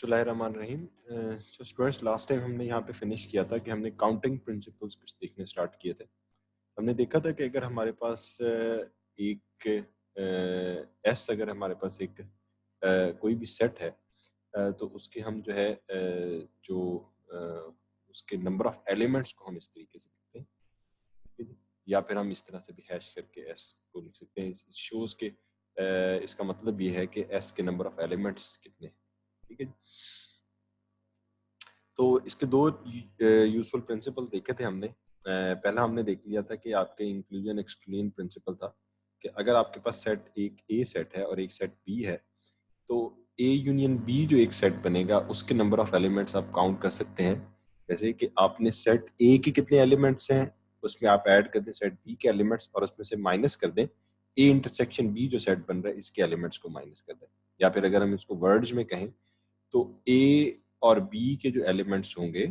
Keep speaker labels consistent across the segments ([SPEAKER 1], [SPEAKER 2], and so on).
[SPEAKER 1] बिस्मिल्लाहिर्रहमानिर्रहीम। So students, last time हमने यहाँ पे फिनिश किया था कि हमने काउंटिंग प्रिंसिपल्स कुछ देखने स्टार्ट किए थे। हमने देखा था कि अगर हमारे पास एक एस अगर हमारे पास एक कोई भी सेट है, तो उसके हम जो है जो उसके नंबर ऑफ एलिमेंट्स को हम इस तरीके से लिखते हैं, ठीक है जी? या फिर हम इस तरह से भी हैश करके एस को लिख सकते हैं। इस शोज के इसका मतलब ये है कि एस के नंबर ऑफ एलिमेंट्स कितने हैं, ठीक है जी? तो इसके दो यूजफुल प्रिंसिपल देखे थे हमने। पहला हमने देख लिया था कि आपके इंक्लूजन एक्सक्लूजन प्रिंसिपल था कि अगर आपके पास सेट एक ए सेट है और एक सेट बी है, तो ए यूनियन बी जो एक सेट बनेगा उसके नंबर ऑफ एलिमेंट्स आप काउंट कर सकते हैं। जैसे कि आपने सेट ए के कितने एलिमेंट्स हैं उसमें आप ऐड कर दें सेट बी के एलिमेंट्स और उसमें से माइनस कर दें ए इंटरसेक्शन बी जो सेट बन रहा है इसके एलिमेंट्स को माइनस कर दें। या फिर अगर हम इसको वर्ड्स में कहें तो ए और बी के जो एलिमेंट्स होंगे,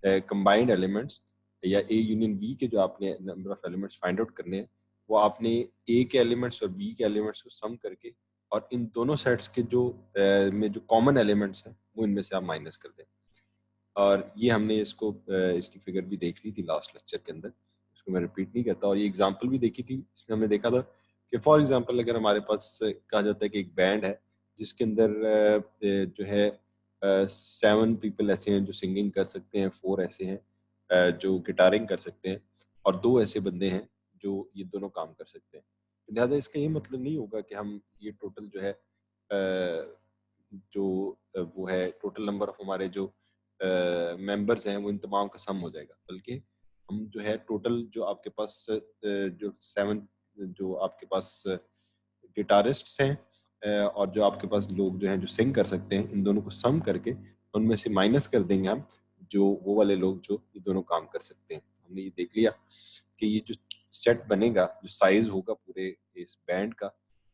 [SPEAKER 1] कंबाइंड एलिमेंट्स, या ए यूनियन बी के जो आपने number of elements find out करने हैं, वो आपने ए के एलिमेंट्स और बी के एलिमेंट्स को सम करके और इन दोनों सेट्स के जो में जो कॉमन एलिमेंट्स हैं वो इनमें से आप माइनस कर दें। और ये हमने इसको इसकी फिगर भी देख ली थी लास्ट लेक्चर के अंदर, इसको मैं रिपीट नहीं करता। और ये एग्जांपल भी देखी थी, इसमें हमने देखा था कि फॉर एग्जांपल अगर हमारे पास कहा जाता है कि एक बैंड है जिसके अंदर जो है 7 पीपल ऐसे हैं जो सिंगिंग कर सकते हैं, 4 ऐसे हैं जो गिटारिंग कर सकते हैं और 2 ऐसे बंदे हैं जो ये दोनों काम कर सकते हैं। तो लिहाजा इसका ये मतलब नहीं होगा कि हम ये टोटल जो है जो वो है टोटल नंबर ऑफ हमारे जो मेंबर्स हैं वो इन तमाम का सम हो जाएगा, बल्कि हम जो है टोटल जो आपके पास जो 7 जो आपके पास गिटारिस्ट्स हैं और जो आपके पास लोग जो हैं जो सिंग कर सकते हैं, इन दोनों को सम करके उनमें से माइनस कर देंगे हम जो वो वाले लोग जो ये दोनों काम कर सकते हैं। हमने ये देख लिया कि ये जो सेट बनेगा, जो साइज होगा पूरे इस बैंड का,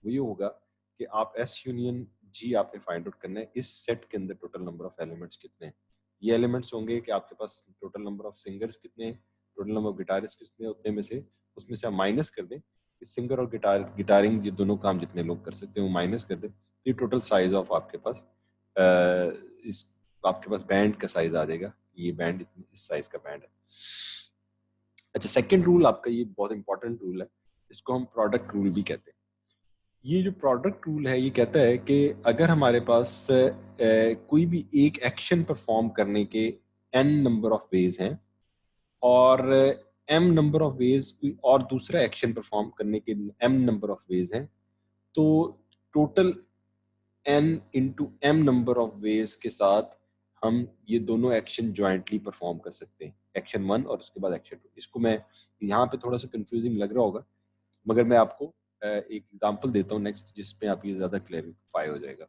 [SPEAKER 1] वो ये होगा कि आप एस यूनियन जी आपने फाइंड आउट करना है इस सेट के अंदर टोटल नंबर ऑफ एलिमेंट्स कितने हैं। ये एलिमेंट्स होंगे कि आपके पास टोटल नंबर ऑफ सिंगर्स कितने हैं, टोटल नंबर ऑफ गिटारिस्ट कितने हैं, उतने में से उसमें से आप माइनस कर दें सिंगर और गिटारिंग ये दोनों काम जितने लोग कर सकते हैं वो माइनस कर दें, तो ये टोटल साइज ऑफ आपके पास इस आपके पास बैंड का साइज आ जाएगा। ये बैंड इस साइज का बैंड है। अच्छा, सेकंड रूल आपका ये बहुत इंपॉर्टेंट रूल है, इसको हम प्रोडक्ट रूल भी कहते हैं। ये जो प्रोडक्ट रूल है ये कहता है कि अगर हमारे पास कोई भी एक एक्शन परफॉर्म करने के n नंबर ऑफ वेज हैं और m नंबर ऑफ वेज कोई और दूसरा एक्शन परफॉर्म करने के m नंबर ऑफ वेज हैं, तो total n into m number of veg के साथ हम ये दोनों एक्शन ज्वाइंटली परफॉर्म कर सकते हैं, एक्शन 1 और उसके बाद एक्शन 2। इसको मैं यहाँ पे थोड़ा सा कंफ्यूजिंग लग रहा होगा, मगर मैं आपको एक एग्जांपल देता हूँ नेक्स्ट जिसपे आप ये ज़्यादा क्लैरिफाई हो जाएगा।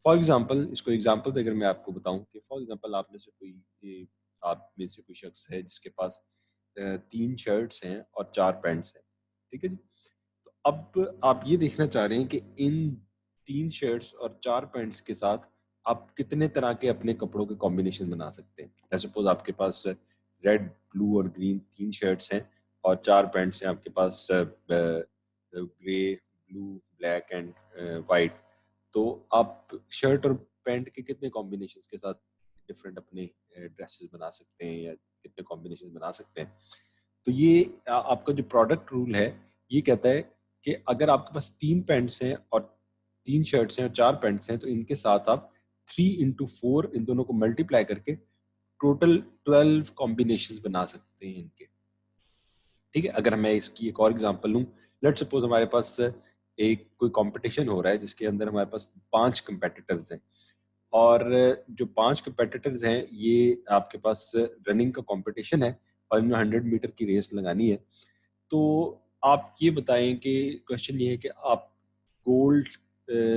[SPEAKER 1] फॉर एग्जांपल, इसको एग्जांपल देकर मैं आपको बताऊं कि फॉर एग्जांपल आप में से कोई शख्स है जिसके पास 3 शर्ट्स हैं और 4 पैंट्स हैं, ठीक है जी? तो अब आप ये देखना चाह रहे हैं कि इन 3 शर्ट्स और 4 पैंट्स के साथ आप कितने तरह के अपने कपड़ों के कॉम्बिनेशन बना सकते हैं। सपोज आपके पास रेड, ब्लू और ग्रीन 3 शर्ट्स हैं और 4 पैंट्स हैं आपके पास grey, blue, black and white. तो आप शर्ट और पैंट के कितने कॉम्बिनेशंस के साथ डिफरेंट अपने ड्रेसेस बना सकते हैं या कितने कॉम्बिनेशन बना सकते हैं। तो ये आपका जो प्रोडक्ट रूल है ये कहता है कि अगर आपके पास 3 पैंट्स हैं और 3 शर्ट्स हैं और 4 पैंट्स हैं, तो इनके साथ आप 3 इंटू 4 इन दोनों को मल्टीप्लाई करके टोटल 12 कॉम्बिनेशंस बना सकते हैं इनके, ठीक है। अगर मैं इसकी एक और एग्जांपल लूं, लेट्स सपोज हमारे पास एक कोई कंपटीशन हो रहा है जिसके अंदर हमारे पास 5 कंपेटिटर्स हैं और जो 5 कंपेटिटर्स हैं ये आपके पास रनिंग का कंपटीशन है और इन्हें 100 मीटर की रेस लगानी है। तो आप ये बताएं कि क्वेश्चन ये है कि आप गोल्ड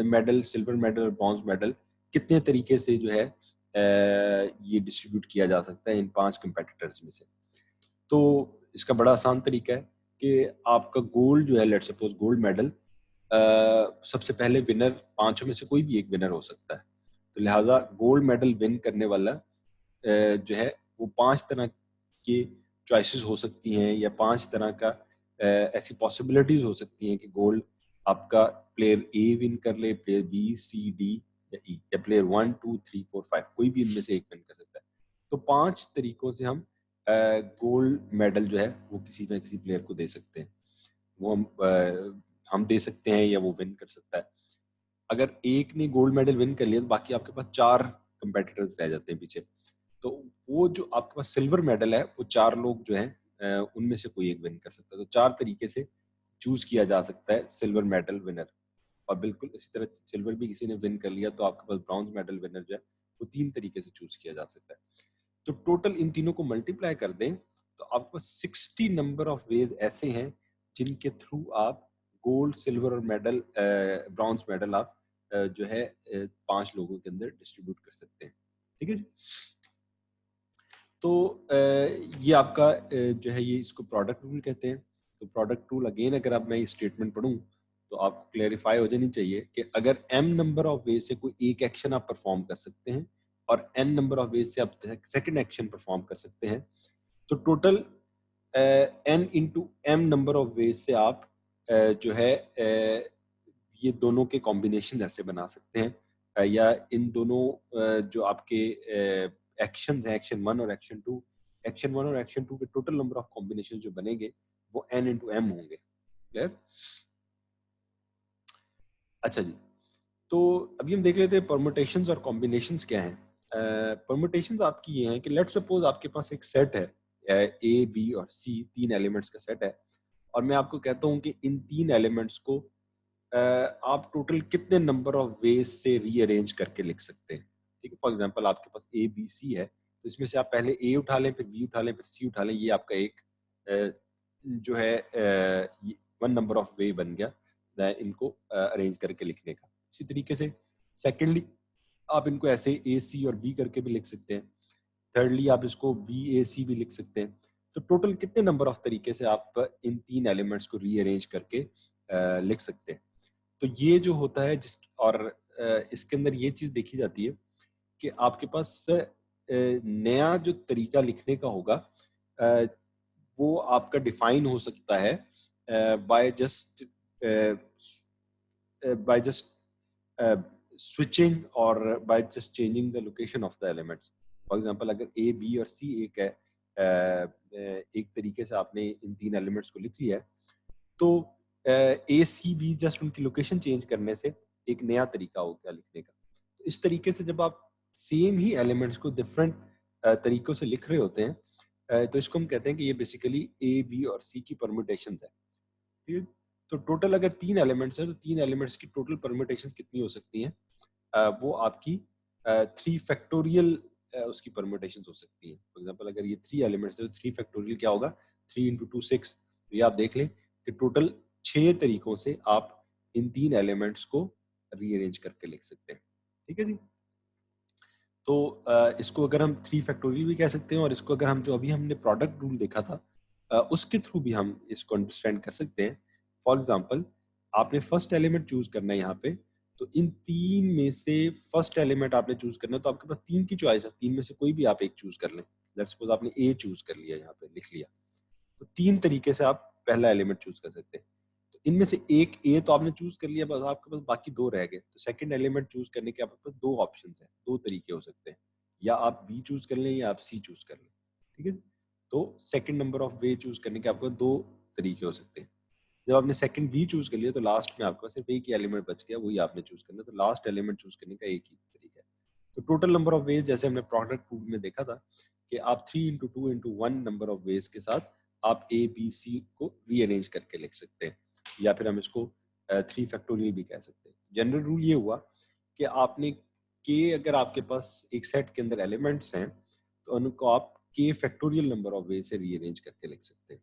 [SPEAKER 1] मेडल, सिल्वर मेडल और ब्रॉन्ज मेडल कितने तरीके से जो है ये डिस्ट्रीब्यूट किया जा सकता है इन 5 कंपेटिटर्स में से। तो इसका बड़ा आसान तरीका है कि आपका गोल्ड जो है, लेट्स सपोज गोल्ड मेडल, सबसे पहले विनर 5 में से कोई भी एक विनर हो सकता है। तो लिहाजा गोल्ड मेडल विन करने वाला जो है वो 5 तरह की चॉइसेस हो सकती हैं या 5 तरह का ऐसी पॉसिबिलिटीज हो सकती हैं कि गोल्ड आपका प्लेयर ए विन कर ले, प्लेयर बी, सी, डी या ई, या प्लेयर 1 2 3 4 5, कोई भी इनमें से एक विन कर सकता है। तो 5 तरीकों से हम गोल्ड मेडल जो है वो किसी ना किसी प्लेयर को दे सकते हैं। वो हम दे सकते हैं या वो विन कर सकता है। अगर एक ने गोल्ड मेडल विन कर लिया तो बाकी आपके पास 4 कंपेटिटर्स रह जाते हैं पीछे। तो वो जो आपके पास सिल्वर मेडल है वो 4 लोग जो हैं उनमें से कोई एक विन कर सकता है। तो 4 तरीके से चूज किया जा सकता है सिल्वर मेडल विनर। और बिल्कुल इसी तरह सिल्वर भी किसी ने विन कर लिया तो आपके पास ब्रॉन्ज मेडल विनर जो है वो 3 तरीके से चूज किया जा सकता है। तो टोटल इन तीनों को मल्टीप्लाई कर दें तो आपके पास 60 नंबर ऑफ वेज ऐसे हैं जिनके थ्रू आप गोल्ड, सिल्वर और मेडल, ब्रॉन्ज मेडल आप जो है 5 लोगों के अंदर डिस्ट्रीब्यूट कर सकते हैं। ठीक है जी। तो ये आपका जो है ये इसको प्रोडक्ट रूल कहते हैं। तो प्रोडक्ट रूल अगेन अगर आप मैं ये स्टेटमेंट पढ़ूं तो आपको क्लेरिफाई हो जानी चाहिए कि अगर m नंबर ऑफ वेज से कोई एक एक्शन आप परफॉर्म कर सकते हैं और n नंबर ऑफ वेज से आप सेकंड एक्शन परफॉर्म कर सकते हैं तो total n into m number of ways से आप जो है ये दोनों के कॉम्बिनेशन ऐसे बना सकते हैं या इन दोनों जो आपके एक्शंस हैं, एक्शन 1 और एक्शन 2, एक्शन 1 और एक्शन 2 के टोटल नंबर ऑफ कॉम्बिनेशन जो बनेंगे वो n इंटू m होंगे। क्लियर? अच्छा जी, तो अभी हम देख लेते हैं परमुटेशंस और कॉम्बिनेशंस क्या हैं। परमुटेशंस आपकी ये हैं कि लेट्स सपोज आपके पास एक सेट है ए, बी और सी, 3 एलिमेंट्स का सेट है और मैं आपको कहता हूँ कि इन 3 एलिमेंट्स को आप टोटल कितने नंबर ऑफ वेज से रीअरेंज करके लिख सकते हैं। ठीक है, फॉर एग्जांपल आपके पास ए बी सी है तो इसमें से आप पहले ए उठा लें, फिर बी उठा लें, फिर सी उठा लें। ये आपका एक जो है 1 नंबर ऑफ वे बन गया इनको अरेंज करके लिखने का। इसी तरीके से सेकेंडली आप इनको ऐसे ए सी और बी करके भी लिख सकते हैं। थर्डली आप इसको बी ए सी भी लिख सकते हैं। तो टोटल कितने नंबर ऑफ तरीके से आप इन 3 एलिमेंट्स को रीअरेंज करके लिख सकते हैं। तो ये जो होता है जिस और इसके अंदर ये चीज देखी जाती है कि आपके पास नया जो तरीका लिखने का होगा वो आपका डिफाइन हो सकता है by just switching or by just changing the location of the elements. For example, अगर A, B और C एक है एक तरीके से आपने इन 3 एलिमेंट्स को लिख लिया है तो A, C, B जस्ट उनकी लोकेशन चेंज करने से एक नया तरीका हो गया लिखने का। तो इस तरीके से जब आप सेम ही एलिमेंट्स को डिफरेंट तरीकों से लिख रहे होते हैं तो इसको हम कहते हैं कि ये बेसिकली A, B और C की परम्यूटेशंस है। ठीक है, तो टोटल अगर 3 एलिमेंट्स हैं तो 3 एलिमेंट्स की टोटल परम्यूटेशंस कितनी हो सकती हैं? वो आपकी 3 फैक्टोरियल उसकी परम्यूटेशंस हो सकती हैं। फॉर एग्जांपल अगर ये 3 एलिमेंट्स है तो 3 फैक्टोरियल क्या होगा? 3 इंटू 2 6। तो ये आप देख लें कि टोटल 6 तरीकों से आप इन 3 एलिमेंट्स को रीअरेंज करके लिख सकते हैं। ठीक है जी। तो इसको अगर हम 3 फैक्टोरियल भी कह सकते हैं और इसको अगर हम जो अभी हमने प्रोडक्ट रूल देखा था उसके थ्रू भी हम इसको अंडरस्टैंड कर सकते हैं। फॉर एग्जांपल आपने फर्स्ट एलिमेंट चूज करना है यहाँ पे, तो इन 3 में से फर्स्ट एलिमेंट आपने चूज करना है तो आपके पास 3 की चॉइस है, 3 में से कोई भी आप एक चूज कर लें। लेट्स सपोज आपने ए चूज कर लिया, यहाँ पे लिख लिया, तो 3 तरीके से आप पहला एलिमेंट चूज कर सकते हैं। तो इनमें से एक ए तो आपने चूज कर लिया, बस आपके पास बाकी 2 रह गए। तो सेकंड एलिमेंट चूज करने के आपके पास 2 ऑप्शंस हैं, 2 तरीके हो सकते हैं, या आप बी चूज कर लें या आप सी चूज कर लें। ठीक है, तो second number of way choose करने के आपको 2 तरीके हो सकते हैं। जब आपने सेकंड बी चूज कर लिया तो लास्ट में आपके पास सिर्फ एक ही एलिमेंट बच गया, वही आपने चूज करना है। तो लास्ट एलिमेंट चूज करने का एक ही तरीका है। तो टोटल नंबर ऑफ वेज जैसे हमने प्रोडक्ट रूल में देखा था कि आप 3 into 2 into 1 number of veg के साथ आप ए बी सी को रीअरेंज करके लिख सकते हैं, या फिर हम इसको 3 फैक्टोरियल भी कह सकते हैं। जनरल रूल ये हुआ कि आपने के अगर आपके पास एक सेट के अंदर एलिमेंट्स हैं तो उनको आप के फैक्टोरियल नंबर ऑफ वे से रीअरेंज करके लिख सकते हैं।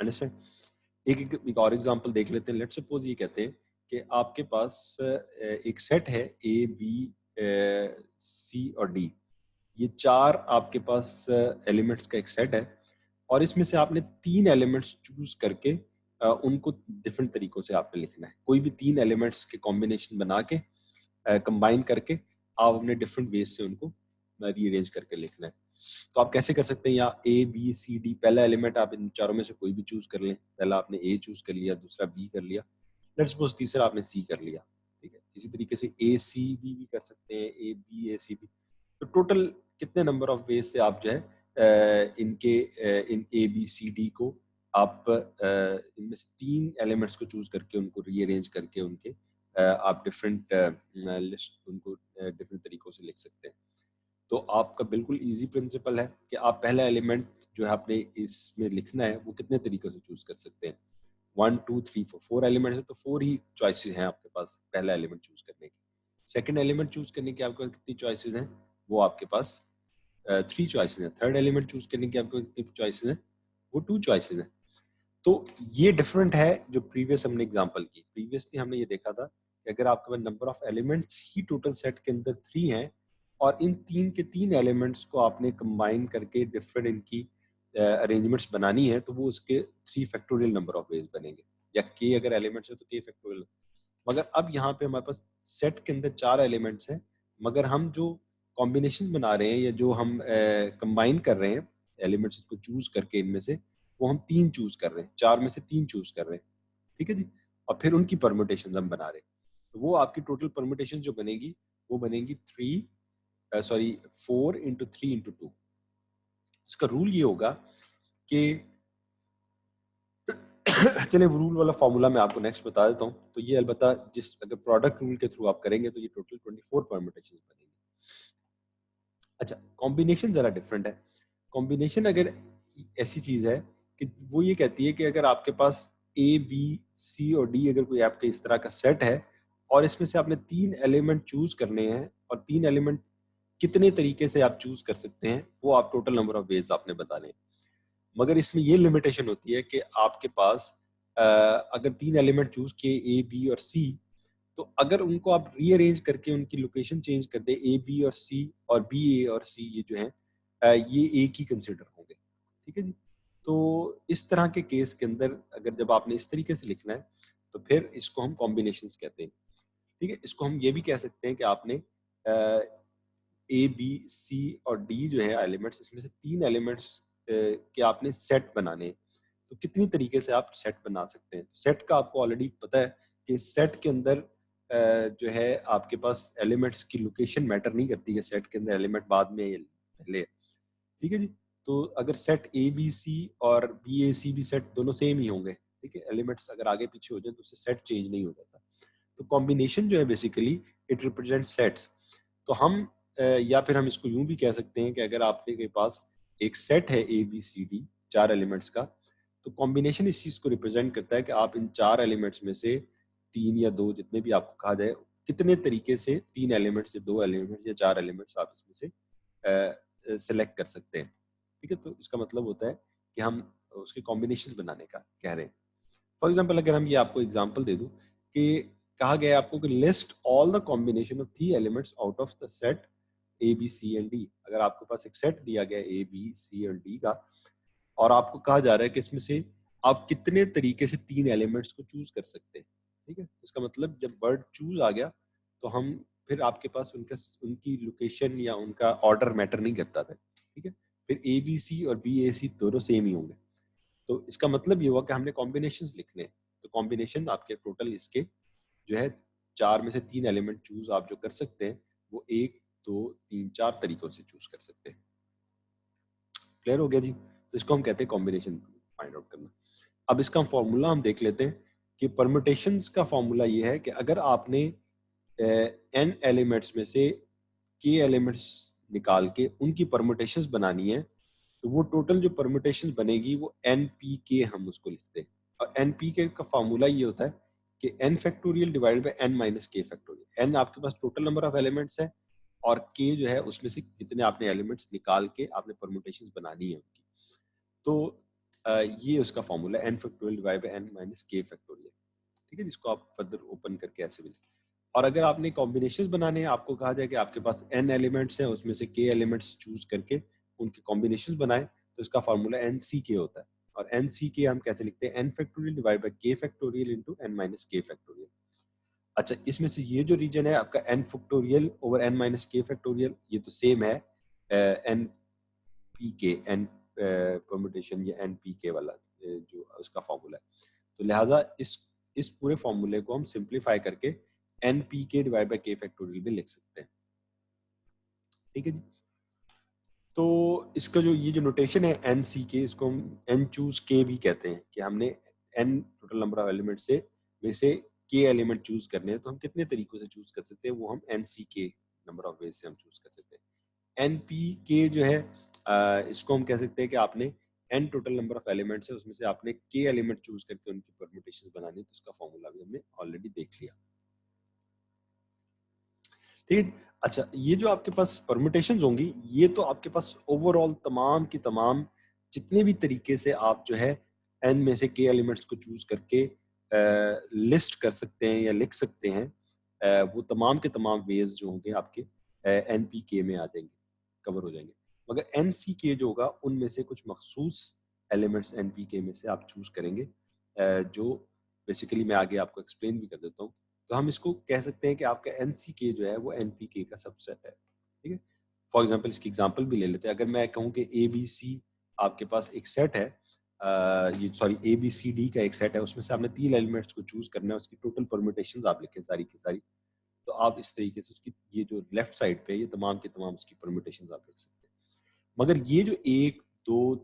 [SPEAKER 1] अंडरस्टैंड? एक और एग्जांपल देख लेते हैं। लेट्स सपोज ये कहते हैं कि आपके पास एक सेट है ए बी सी और डी, ये 4 आपके पास एलिमेंट्स का एक सेट है और इसमें से आपने 3 एलिमेंट्स चूज करके उनको डिफरेंट तरीकों से आपने लिखना है। कोई भी 3 एलिमेंट्स के कॉम्बिनेशन बना के कंबाइन करके आप अपने डिफरेंट वेज से उनको रीअरेंज करके लिखना है। तो आप कैसे कर सकते हैं? या ए बी सी डी, पहला एलिमेंट आप इन चारों में से कोई भी चूज कर लें। पहला आपने ए चूज कर लिया, दूसरा बी कर लिया, लेट्स सपोज तीसरा आपने सी कर लिया। ठीक है, इसी तरीके से ए सी बी भी कर सकते हैं, A B A C B. तो टोटल कितने नंबर ऑफ वेज से आप जो है इनके इन ए बी सी डी को आप इनमें से 3 एलिमेंट्स को चूज करके उनको रीअरेंज करके उनके आप डिफरेंट लिस्ट उनको डिफरेंट तरीकों से लिख सकते हैं। तो आपका बिल्कुल इजी प्रिंसिपल है कि आप पहला एलिमेंट जो है आपने इसमें लिखना है वो कितने तरीकों से चूज कर सकते हैं। 1 2 3 4 4 एलिमेंट्स है तो 4 ही चॉइसेस हैं आपके पास पहला एलिमेंट चूज करने की। सेकंड एलिमेंट चूज करने की आपके पास कितनी चॉइसेस हैं, वो आपके पास 3 चॉइसेस हैं। थर्ड एलिमेंट चूज करने की आपके पास कितनी चॉइसेस हैं, वो 2 चॉइसेस हैं। तो ये डिफरेंट है जो प्रीवियस हमने एग्जांपल की। प्रीवियसली हमने ये देखा था कि अगर आपके पास नंबर ऑफ एलिमेंट्स ही टोटल सेट के अंदर 3 हैं और इन 3 के 3 एलिमेंट्स को आपने कंबाइन करके डिफरेंट इनकी अरेंजमेंट्स बनानी है तो वो उसके 3 फैक्टोरियल नंबर ऑफ वेज बनेंगे, या के अगर एलिमेंट्स है तो के फैक्टोरियल। मगर अब यहाँ पे हमारे पास सेट के अंदर 4 एलिमेंट्स हैं, मगर हम जो कॉम्बिनेशन बना रहे हैं या जो हम कंबाइन कर रहे हैं एलिमेंट्स को चूज करके इनमें से, वो हम 3 चूज कर रहे हैं, 4 में से 3 चूज कर रहे हैं, ठीक है जी। और फिर उनकी परम्यूटेशन हम बना रहे हैं। तो वो आपकी टोटल परम्यूटेशन जो बनेगी वो बनेगी 4 इंटू 3 इंटू 2। इसका रूल ये होगा कि चलिए वो रूल वाला फॉर्मूला मैं आपको नेक्स्ट बता देता हूँ। तो ये अलबत्ता जिस अगर प्रोडक्ट रूल के थ्रू आप करेंगे तो ये टोटल 24 परम्यूटेशन बनेगी। अच्छा, कॉम्बिनेशन जरा डिफरेंट है। कॉम्बिनेशन अगर ऐसी चीज है कि वो ये कहती है कि अगर आपके पास ए बी सी और डी अगर कोई आपके इस तरह का सेट है और इसमें से आपने 3 एलिमेंट चूज करने हैं और 3 एलिमेंट कितने तरीके से आप चूज कर सकते हैं वो आप टोटल नंबर ऑफ वेज आपने बताने हैं। मगर इसमें ये लिमिटेशन होती है कि आपके पास अगर 3 एलिमेंट चूज किए ए बी और सी, तो अगर उनको आप रीअरेंज करके उनकी लोकेशन चेंज कर दे ए बी और सी और बी ए और सी ये जो है ये एक ही कंसिडर होंगे, ठीक है जी। तो इस तरह के केस के अंदर अगर जब आपने इस तरीके से लिखना है तो फिर इसको हम कॉम्बिनेशंस कहते हैं, ठीक है। इसको हम ये भी कह सकते हैं कि आपने ए बी सी और डी जो है एलिमेंट्स, इसमें से 3 एलिमेंट्स के आपने सेट बनाने हैं। तो कितनी तरीके से आप सेट बना सकते हैं। सेट का आपको ऑलरेडी पता है कि सेट के अंदर जो है आपके पास एलिमेंट्स की लोकेशन मैटर नहीं करती है, सेट के अंदर एलिमेंट बाद में पहले, ठीक है जी। तो अगर सेट ए बी सी और बी ए सी भी सेट दोनों सेम ही होंगे, ठीक है। एलिमेंट्स अगर आगे पीछे हो जाए तो उससे सेट चेंज नहीं हो जाता। तो कॉम्बिनेशन जो है बेसिकली इट रिप्रेजेंट सेट्स। तो हम या फिर हम इसको यूं भी कह सकते हैं कि अगर आपके के पास एक सेट है A B C D 4 elements का, तो कॉम्बिनेशन इस चीज को रिप्रेजेंट करता है कि आप इन 4 एलिमेंट्स में से 3 या 2 जितने भी आपको कहा जाए कितने तरीके से 3 एलिमेंट्स या 2 एलिमेंट्स या 4 एलिमेंट्स आप इसमें से सेलेक्ट कर सकते हैं, ठीक है। तो इसका मतलब होता है कि हम उसके कॉम्बिनेशन बनाने का कह रहे हैं। फॉर एग्जाम्पल अगर हम ये आपको एग्जाम्पल दे दूं कि कहा गया है आपको कि list all the combination of 3 elements out of the set A B C and D. अगर आपके पास एक सेट दिया गया ए बी सी और डी का और आपको कहा जा रहा है कि इसमें से आप कितने तरीके से 3 एलिमेंट्स को चूज कर सकते हैं, ठीक है। इसका मतलब जब वर्ड चूज आ गया तो हम फिर आपके पास उनकी लोकेशन या उनका ऑर्डर मैटर नहीं करता था, ठीक है। फिर ए बी सी और बी ए सी दोनों सेम ही होंगे। तो इसका मतलब ये हुआ कि हमने कॉम्बिनेशंस लिखने हैं। तो कॉम्बिनेशन आपके टोटल इसके जो है 4 में से 3 एलिमेंट चूज आप जो कर सकते हैं वो 1 2 3 4 तरीकों से चूज कर सकते हैं। क्लियर हो गया जी। तो इसको हम कहते हैं कॉम्बिनेशन फाइंड आउट करना। अब इसका फॉर्मूला हम देख लेते हैं कि परम्यूटेशंस का फॉर्मूला ये है कि अगर आपने n एलिमेंट्स में से k एलिमेंट्स निकाल के उनकी परम्यूटेशंस बनानी है तो वो टोटल जो परम्यूटेशंस बनेगी वो npk हम उसको लिखते हैं। और npk का फॉर्मूला ये होता है कि n factorial divided by n minus k factorial. n आपके पास टोटल नंबर ऑफ एलिमेंट्स है और k जो है उसमें से कितने आपने एलिमेंट्स निकाल के आपने परम्यूटेशंस बनानी है उनकी। तो ये उसका formula n factorial divide by n minus k factorial, ठीक है। जिसको आप फर्दर ओपन करके ऐसे भी। और अगर आपने कॉम्बिनेशंस बनाने हैं, आपको कहा जाए कि आपके पास n एलिमेंट्स हैं उसमें से k एलिमेंट्स चूज करके उनके कॉम्बिनेशंस बनाएं, तो इसका फॉर्मूला nck होता है। और nck हम कैसे लिखते हैं, n factorial divide by k factorial into n minus k factorial. अच्छा, इसमें से ये जो रीजन है आपका n factorial over n minus k factorial, ये तो सेम है npk n परम्यूटेशन या npk वाला जो उसका फॉर्मूला है। तो लिहाजा इस पूरे फॉर्मूले को हम सिंप्लीफाई करके एन पी के डिवाइड बाई के फैक्टोरियल भी लिख सकते हैं। ठीक है जी। तो इसका जो ये जो नोटेशन है एन सी के, इसको हम एन चूज के भी कहते हैं कि हमने N total number of element से में से के एलिमेंट चूज करने हैं, तो हम कितने तरीकों से चूज कर सकते हैं, वो हम एन सी के नंबर ऑफ वेज से हम चूज कर सकते हैं। एन पी के जो है इसको हम कह सकते हैं कि आपने N total number of elements है, उसमें से आपने के एलिमेंट चूज करके उनकी परम्यूटेशंस बनानी है, तो उसका फॉर्मूला भी हमने ऑलरेडी देख लिया। ठीक है। अच्छा, ये जो आपके पास परम्यूटेशंस होंगी, ये तो आपके पास ओवरऑल तमाम की तमाम जितने भी तरीके से आप जो है एन में से के एलिमेंट्स को चूज करके लिस्ट कर सकते हैं या लिख सकते हैं, वो तमाम के तमाम वेज जो होंगे आपके एन पी के में आ जाएंगे, कवर हो जाएंगे। मगर एन सी के जो होगा उनमें से कुछ मखसूस एलिमेंट्स एन पी के में से आप चूज करेंगे, जो बेसिकली मैं आगे आपको एक्सप्लेन भी कर देता हूँ। तो हम इसको कह सकते हैं कि आपका एन सी के जो है वो एन पी के का सबसेट है। ठीक है। फॉर एग्जाम्पल इसकी एग्जाम्पल भी ले लेते हैं। अगर मैं कहूँ कि ए बी सी आपके पास एक सेट है, ये sorry A B C D का एक सेट है, उसमें से आपने 3 एलिमेंट्स को चूज करना है, उसकी टोटल परम्यूटेशंस आप लिखें सारी की सारी। तो आप इस तरीके से उसकी ये जो लेफ्ट साइड पे ये तमाम के तमाम उसकी परम्यूटेशंस आप लिख सकते हैं। मगर ये जो 1 2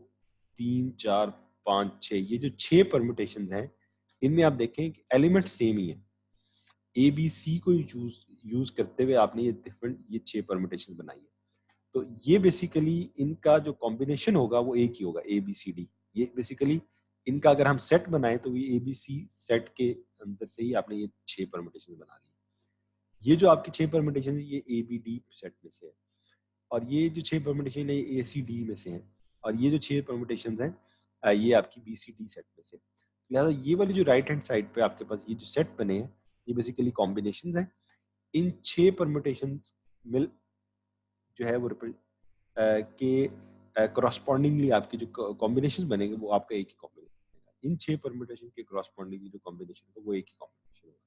[SPEAKER 1] 3 4 5 6 ये जो 6 परम्यूटेशंस हैं, इनमें आप देखें कि एलिमेंट सेम ही है। ए बी सी को यूज करते हुए आपने ये डिफरेंट ये 6 परम्यूटेशन बनाई है। तो ये बेसिकली इनका जो कॉम्बिनेशन होगा वो एक ही होगा, ए बी सी डी। ये बेसिकली इनका अगर हम सेट बनाए तो ये ए बी सी सेट के अंदर से ही आपने ये 6 परम्यूटेशन बना ली। ये जो आपकी 6 परम्यूटेशन है ये ए बी डी सेट में से है, और ये जो 6 परम्यूटेशन है ये ए सी डी में से है, और ये जो 6 परम्यूटेशन हैं ये आपकी बी सी डी सेट में से। लिहाजा ये वाली जो राइट हैंड साइड पे आपके पास ये जो सेट बने हैं ये बेसिकली कॉम्बिनेशंस हैं। इन 6 परम्यूटेशंस मिल जो है वो के करस्पॉन्डिंगली आपके जो कॉम्बिनेशंस बनेंगे वो आपका एक ही कॉम्बिनेशन है। इन 6 परम्यूटेशन के करस्पॉन्डिंगली जो कॉम्बिनेशन होगा वो एक ही कॉम्बिनेशन होगा।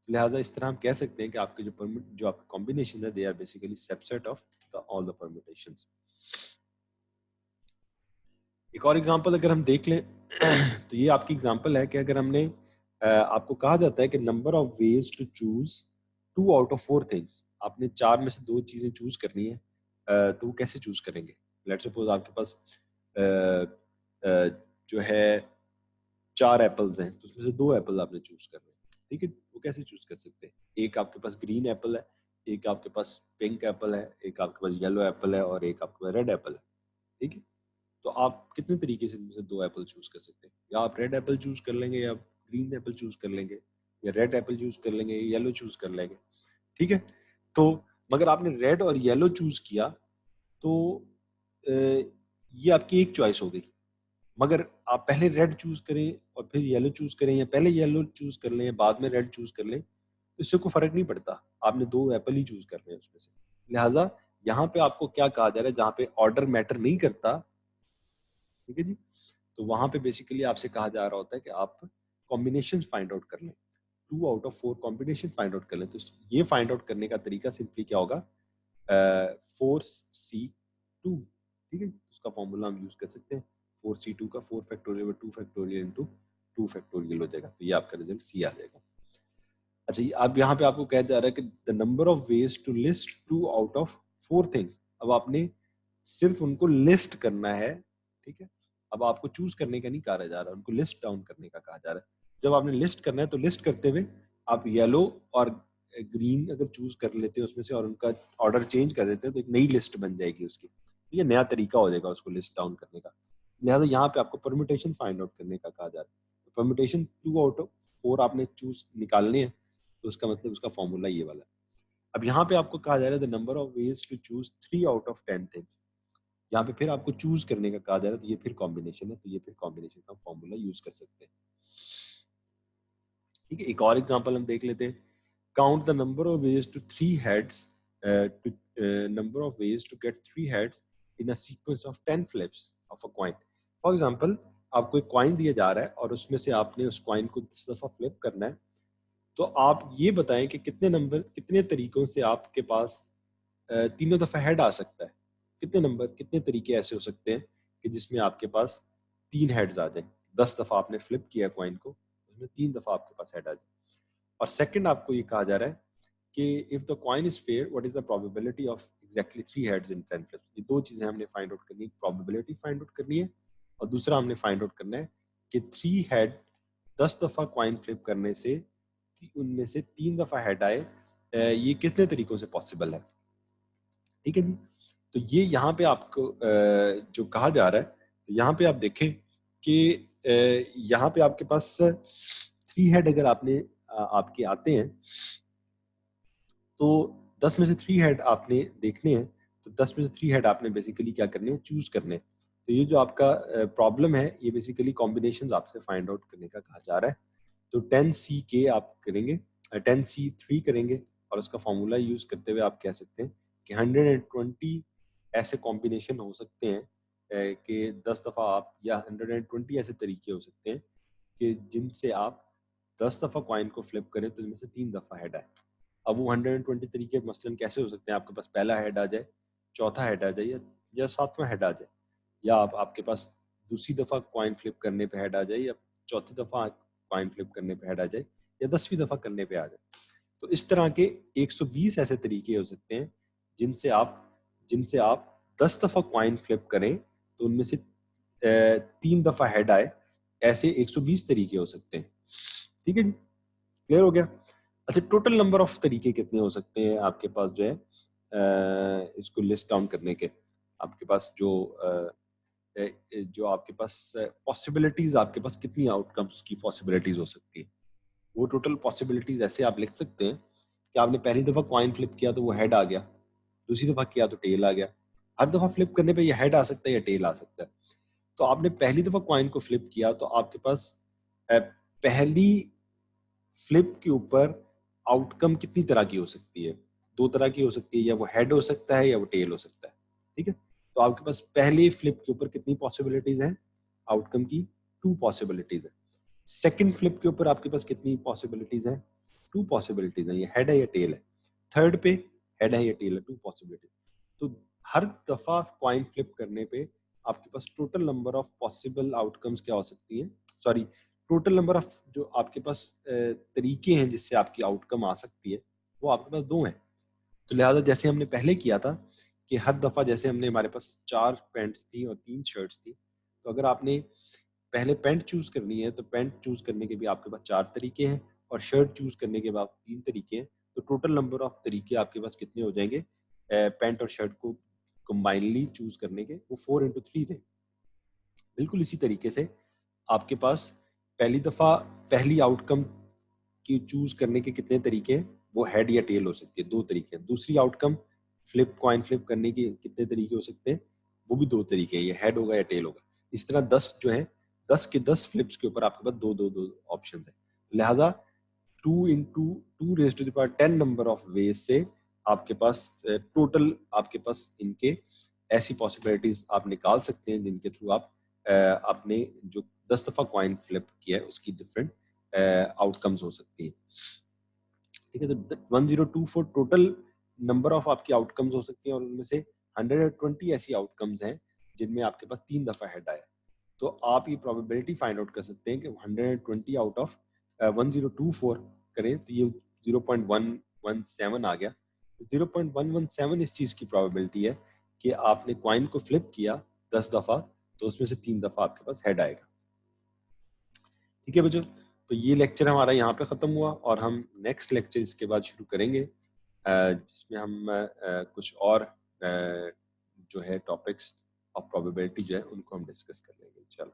[SPEAKER 1] लिहाजा इस तरह हम कह सकते हैं कि आपके जो आपके कॉम्बिनेशन है they are basically subset of the all the permutations. एक और एग्जांपल अगर हम देख लें तो ये आपकी एग्जांपल है कि अगर हमने आपको कहा जाता है कि number of ways to choose 2 out of 4 things, आपने 4 में से 2 चीजें चूज करनी है, तो वो कैसे चूज करेंगे। लेट्स सपोज आपके पास जो है 4 एप्पल्स हैं, तो उसमें से 2 एप्पल आपने चूज करने हैं। ठीक है, वो कैसे चूज कर सकते हैं। एक आपके पास ग्रीन एप्पल है, एक आपके पास पिंक एप्पल है, एक आपके पास येलो एप्पल है, और एक आपके पास रेड एप्पल है। ठीक है, तो आप कितने तरीके से इनमें से 2 एप्पल चूज कर सकते हैं। या आप रेड एप्पल चूज कर लेंगे, या ग्रीन एप्पल चूज कर लेंगे, या रेड एप्पल चूज कर लेंगे, या येलो चूज कर लेंगे। ठीक है, तो मगर आपने रेड और येलो चूज किया तो ये आपकी एक चॉइस हो गई। मगर आप पहले रेड चूज करें और फिर येलो चूज करें, या पहले येलो चूज कर लें बाद में रेड चूज कर लें, तो इससे कोई फर्क नहीं पड़ता, आपने 2 एप्पल ही चूज करने हैं उसमें से। लिहाजा यहाँ पे आपको क्या कहा जा रहा है, जहाँ पे ऑर्डर मैटर नहीं करता, ठीक है जी, तो वहां पे बेसिकली आपसे कहा जा रहा होता है कि आप कॉम्बिनेशन फाइंड आउट कर लें, 2 out of 4 combination find out कर लें। तो ये फाइंड आउट करने का तरीका सिंपली क्या होगा, 4C2। ठीक है, उसका फॉर्मूला हम यूज कर सकते हैं, 4C2 का 4 फैक्टोरियल 2 फैक्टोरियल इंटू 2 फैक्टोरियल हो जाएगा, तो ये आपका रिजल्ट C आ जाएगा। अच्छा, अब यहाँ पे आपको कहा जा रहा है कि the number of ways to list 2 out of 4 things. अब आपने सिर्फ उनको लिस्ट करना है। ठीक है, अब आपको चूज करने का नहीं कहा जा रहा, उनको लिस्ट डाउन करने का कहा जा रहा है। जब आपने लिस्ट करना है तो लिस्ट करते हुए आप येलो और ग्रीन अगर चूज कर लेते हैं उसमें से, और उनका ऑर्डर चेंज कर देते हैं, तो एक नई लिस्ट बन जाएगी उसकी। ये नया तरीका हो जाएगा उसको लिस्ट डाउन करने का। लिहाजा यहाँ पे आपको परम्यूटेशन फाइंड आउट करने का कहा जा रहा है। परम्यूटेशन 2 आउट ऑफ 4 आपने चूज निकालने हैं, तो उसका मतलब उसका फॉर्मूला ये वाला है। अब यहाँ पे आपको कहा जा रहा है the number of ways to choose 3 out of 10 things. यहाँ पे फिर आपको चूज करने का कहा जा रहा है, तो ये फिर कॉम्बिनेशन है, तो ये फिर कॉम्बिनेशन का फॉर्मूला यूज कर सकते हैं। ठीक है, एक और एग्जांपल हम देख लेते हैं। Count the number of ways to 3 heads to number of ways to get 3 heads in a sequence of 10 flips of a coin. For example आपको एक कॉइन दिया जा रहा है और उसमें से आपने उस कॉइन को 10 दफा फ्लिप करना है, तो आप ये बताएं कि कितने तरीकों से आपके पास तीनों दफा हेड आ सकता है। कितने तरीके ऐसे हो सकते हैं कि जिसमें आपके पास 3 हेड्स आ जाए। 10 दफा आपने फ्लिप किया कॉइन को, उसमें 3 दफा आपके पास हेड आ जाए। और सेकंड आपको ये कहा जा रहा है कि if the coin is fair what is the probability of exactly 3 heads in 10 flips. ये दो चीजें हमने फाइंड आउट करनी है, प्रोबेबिलिटी फाइंड आउट करनी है और दूसरा हमने फाइंड आउट करना है कि 3 हेड 10 दफा कॉइन फ्लिप करने से उनमें से 3 दफा हेड आए, ये कितने तरीकों से पॉसिबल है। ठीक है जी। तो ये यहाँ पे आपको जो कहा जा रहा है, तो यहाँ पे आप देखें कि यहाँ पे आपके पास 3 हेड अगर आपके आते हैं तो 10 में से 3 हेड आपने देखने हैं, तो 10 में से 3 हेड आपने बेसिकली क्या करने हैं, चूज करने हैं। तो ये जो आपका प्रॉब्लम है ये बेसिकली कॉम्बिनेशंस आपसे फाइंड आउट करने का कहा जा रहा है। तो 10C आप करेंगे, 10C3 करेंगे और उसका फॉर्मूला यूज करते हुए आप कह सकते हैं कि 120 ऐसे कॉम्बिनेशन हो सकते हैं कि 10 दफा आप, या 120 ऐसे तरीके हो सकते हैं कि जिनसे आप 10 दफा कॉइन को फ्लिप करें तो इनमें से 3 दफा हेड आए। अब वो 120 तरीके मसलन कैसे हो सकते हैं, आपके पास पहला हेड आ जाए, चौथा हेड आ जाए, या सातवां हेड आ जाए, या आपके पास दूसरी दफा कॉइन फ्लिप करने पे हेड आ जाए, या चौथी दफा कॉइन फ्लिप करने पे हेड आ जाए, या 10वीं दफा करने पे आ जाए। तो इस तरह के 120 ऐसे तरीके हो सकते हैं जिनसे आप 10 दफा कॉइन फ्लिप करें तो उनमें से 3 दफा हेड आए। ऐसे 120 तरीके हो सकते हैं। ठीक है जी, क्लियर हो गया। अच्छा, टोटल नंबर ऑफ तरीके कितने हो सकते हैं आपके पास जो है इसको लिस्ट डाउन करने के। आपके पास जो आपके पास पॉसिबिलिटीज, आपके पास कितनी आउटकम्स की पॉसिबिलिटीज हो सकती है, वो टोटल पॉसिबिलिटीज ऐसे आप लिख सकते हैं कि आपने पहली दफा कॉइन फ्लिप किया तो वो हेड आ गया, दूसरी दफा किया तो टेल आ गया। हर दफा फ्लिप करने पे ये हेड आ सकता है या टेल आ सकता है। तो आपने पहली दफा कॉइन को फ्लिप किया तो आपके पास पहली फ्लिप के ऊपर आउटकम कितनी तरह की हो सकती है, 2 तरह की हो सकती है, या वो हेड हो सकता है या वो टेल हो सकता है। ठीक है, तो आपके पास पहले फ्लिप के ऊपर कितनी पॉसिबिलिटीज हैं, आउटकम की 2 पॉसिबिलिटीज है। सेकंड फ्लिप के ऊपर आपके पास कितनी पॉसिबिलिटीज हैं, 2 पॉसिबिलिटीज हैं, ये हेड है या टेल है। थर्ड पे हेड है या टेल है, 2 पॉसिबिलिटी। तो हर दफा कॉइन फ्लिप करने पे आपके पास total number of possible outcomes क्या हो सकती है, सॉरी टोटल नंबर ऑफ जो आपके पास तरीके हैं जिससे आपकी आउटकम आ सकती है, वो आपके पास 2 हैं। तो लिहाजा जैसे हमने पहले किया था कि हर दफा जैसे हमने, हमारे पास 4 पैंट्स थी और 3 शर्ट्स थी, तो अगर आपने पहले पैंट चूज करनी है तो पैंट चूज करने के भी आपके पास 4 तरीके हैं और शर्ट चूज करने के बाद 3 तरीके हैं। तो टोटल नंबर ऑफ तरीके आपके पास कितने हो जाएंगे पैंट और शर्ट को कंबाइनली चूज करने के, वो 4 into 3 थे। बिल्कुल इसी तरीके से आपके पास पहली दफा पहली आउटकम की चूज करने के कितने तरीके हैं, वो हेड या टेल हो सकती है, 2 तरीके हैं। दूसरी आउटकम कॉइन फ्लिप करने के कितने तरीके हो सकते हैं, वो भी 2 तरीके हैं, ये हेड होगा या टेल होगा। इस तरह 10 जो है 10 के 10 फ्लिप्स के ऊपर आपके पास दो ऑप्शन है। लिहाजा 2 into 2 raised to the power 10 number of ways से आपके पास टोटल आपके पास इनके ऐसी पॉसिबिलिटीज आप निकाल सकते हैं जिनके थ्रू आप आपने जो 10 दफा कॉइन फ्लिप किया है उसकी डिफरेंट आउटकम्स हो सकती है। ठीक है, तो 1024 टोटल नंबर ऑफ आपकी आउटकम्स हो सकती हैं और उनमें से 120 ऐसी आउटकम्स हैं जिनमें आपके पास 3 दफा हेड आया। तो आप ये प्रोबेबिलिटी फाइंड आउट कर सकते हैं कि 120 आउट ऑफ 1024 करें तो ये 0.117 आ गया। 0.117 इस चीज की प्रोबेबिलिटी है कि आपने कॉइन को फ्लिप किया 10 दफा तो उसमें से 3 दफा आपके पास हेड आएगा। ठीक है बच्चों, तो ये लेक्चर हमारा यहाँ पे ख़त्म हुआ और हम नेक्स्ट लेक्चर इसके बाद शुरू करेंगे जिसमें हम कुछ और जो है टॉपिक्स ऑफ प्रोबेबिलिटी जो है उनको हम डिस्कस कर लेंगे। चलो।